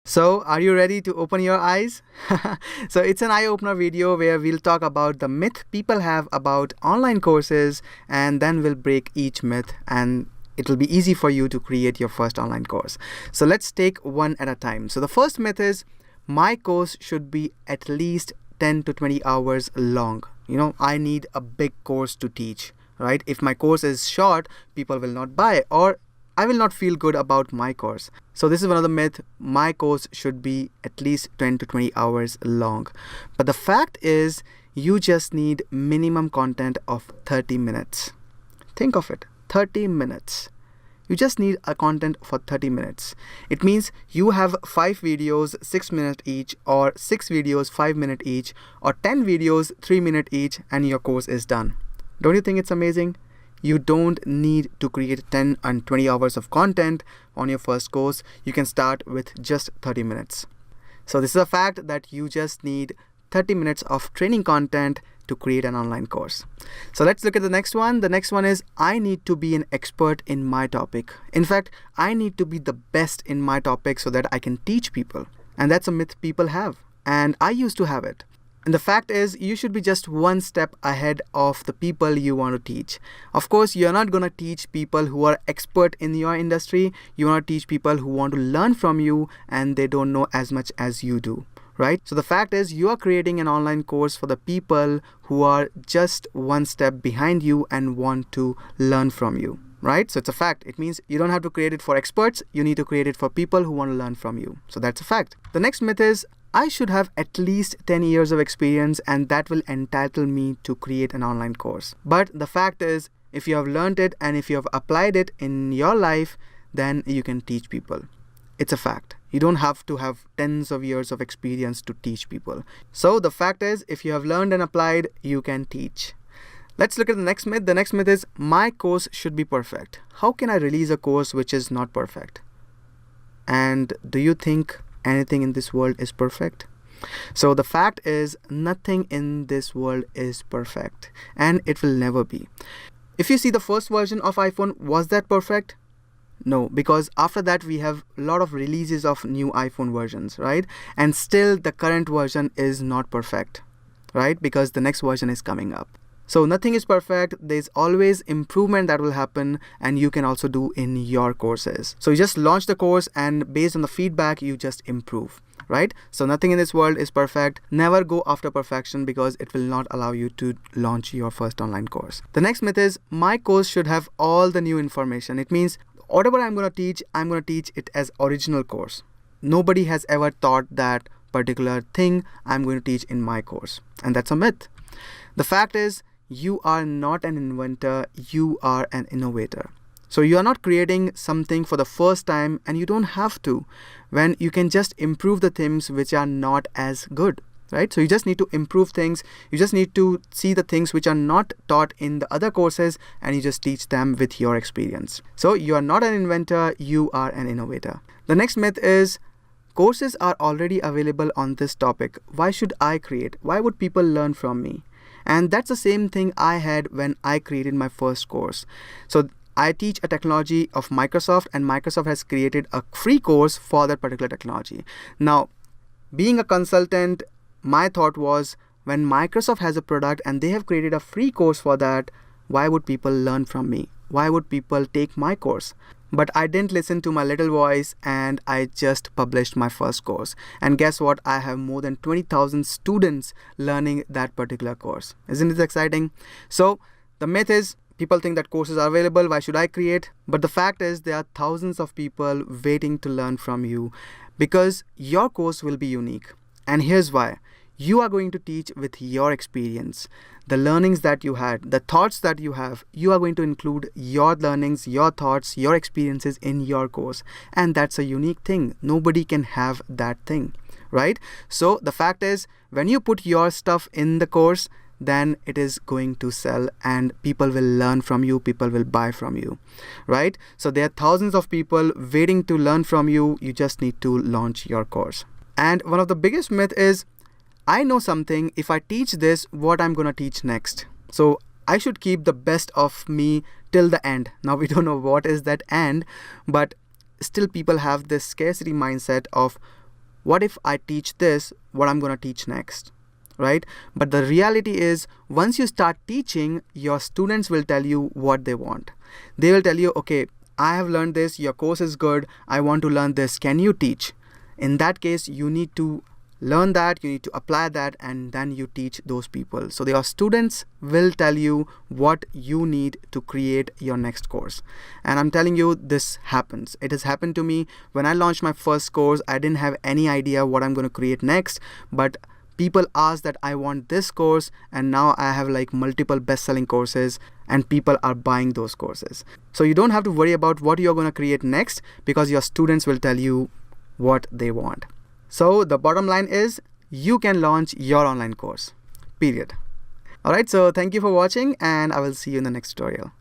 So, are you ready to open your eyes? So, it's an eye opener video where we'll talk about the myth people have about online courses, and then we'll break each myth, and it will be easy for you to create your first online course. So, let's take one at a time. So, the first myth is my course should be at least 10 to 20 hours long. I need a big course to teach, right? If my course is short, people will not buy, or I will not feel good about my course. So this is one of the myth. My course should be at least 10 to 20 hours long. But the fact is, you just need minimum content of 30 minutes. Think of it, 30 minutes. You just need a content for 30 minutes. It means you have 5 videos, 6 minutes each, or 6 videos, 5 minutes each, or 10 videos, 3 minutes each, and your course is done. Don't you think it's amazing? You don't need to create 10 and 20 hours of content on your first course. You can start with just 30 minutes. So this is a fact that you just need 30 minutes of training content to create an online course. So let's look at the next one. The next one is I need to be an expert in my topic. In fact, I need to be the best in my topic so that I can teach people. And that's a myth people have. And I used to have it. And the fact is, you should be just one step ahead of the people you want to teach. Of course, you're not going to teach people who are expert in your industry. You want to teach people who want to learn from you and they don't know as much as you do, right? So the fact is, you are creating an online course for the people who are just one step behind you and want to learn from you, right? So it's a fact. It means you don't have to create it for experts. You need to create it for people who want to learn from you. So that's a fact. The next myth is I should have at least 10 years of experience and that will entitle me to create an online course. But the fact is, if you have learned it and if you have applied it in your life, then you can teach people. It's a fact. You don't have to have tens of years of experience to teach people. So the fact is, if you have learned and applied, you can teach. Let's look at the next myth. The next myth is my course should be perfect. How can I release a course which is not perfect? And do you think anything in this world is perfect? So the fact is, nothing in this world is perfect, and it will never be. If you see the first version of iPhone, was that perfect? No, because after that we have a lot of releases of new iPhone versions, right? And still the current version is not perfect, right? Because the next version is coming up. So nothing is perfect. There's always improvement that will happen, and you can also do in your courses. So you just launch the course and based on the feedback, you just improve, right? So nothing in this world is perfect. Never go after perfection because it will not allow you to launch your first online course. The next myth is my course should have all the new information. It means whatever I'm going to teach it as original course. Nobody has ever taught that particular thing I'm going to teach in my course. And that's a myth. The fact is, you are not an inventor, you are an innovator. So you are not creating something for the first time, and you don't have to, when you can just improve the things which are not as good, right? So you just need to improve things. You just need to see the things which are not taught in the other courses, and you just teach them with your experience. So you are not an inventor, you are an innovator. The next myth is courses are already available on this topic. Why should I create? Why would people learn from me? And that's the same thing I had when I created my first course. So I teach a technology of Microsoft, and Microsoft has created a free course for that particular technology. Now, being a consultant, my thought was, when Microsoft has a product and they have created a free course for that, why would people learn from me? Why would people take my course? But I didn't listen to my little voice, and I just published my first course. And guess what? I have more than 20,000 students learning that particular course. Isn't it exciting? So the myth is, people think that courses are available. Why should I create? But the fact is, there are thousands of people waiting to learn from you because your course will be unique. And here's why. You are going to teach with your experience, the learnings that you had, the thoughts that you have. You are going to include your learnings, your thoughts, your experiences in your course. And that's a unique thing. Nobody can have that thing, right? So the fact is, when you put your stuff in the course, then it is going to sell and people will learn from you, people will buy from you, right? So there are thousands of people waiting to learn from you. You just need to launch your course. And one of the biggest myth is, I know something, if I teach this, what I'm going to teach next. So I should keep the best of me till the end. Now we don't know what is that end, but still people have this scarcity mindset of what if I teach this, what I'm going to teach next, right? But the reality is, once you start teaching, your students will tell you what they want. They will tell you, okay, I have learned this, your course is good, I want to learn this, can you teach? In that case, you need to learn that, you need to apply that, and then you teach those people. So your students will tell you what you need to create your next course. And I'm telling you, this happens. It has happened to me. When I launched my first course, I didn't have any idea what I'm going to create next, but people asked that I want this course, and now I have like multiple best-selling courses and people are buying those courses. So you don't have to worry about what you're going to create next, because your students will tell you what they want. So the bottom line is, you can launch your online course, period. Alright, so thank you for watching, and I will see you in the next tutorial.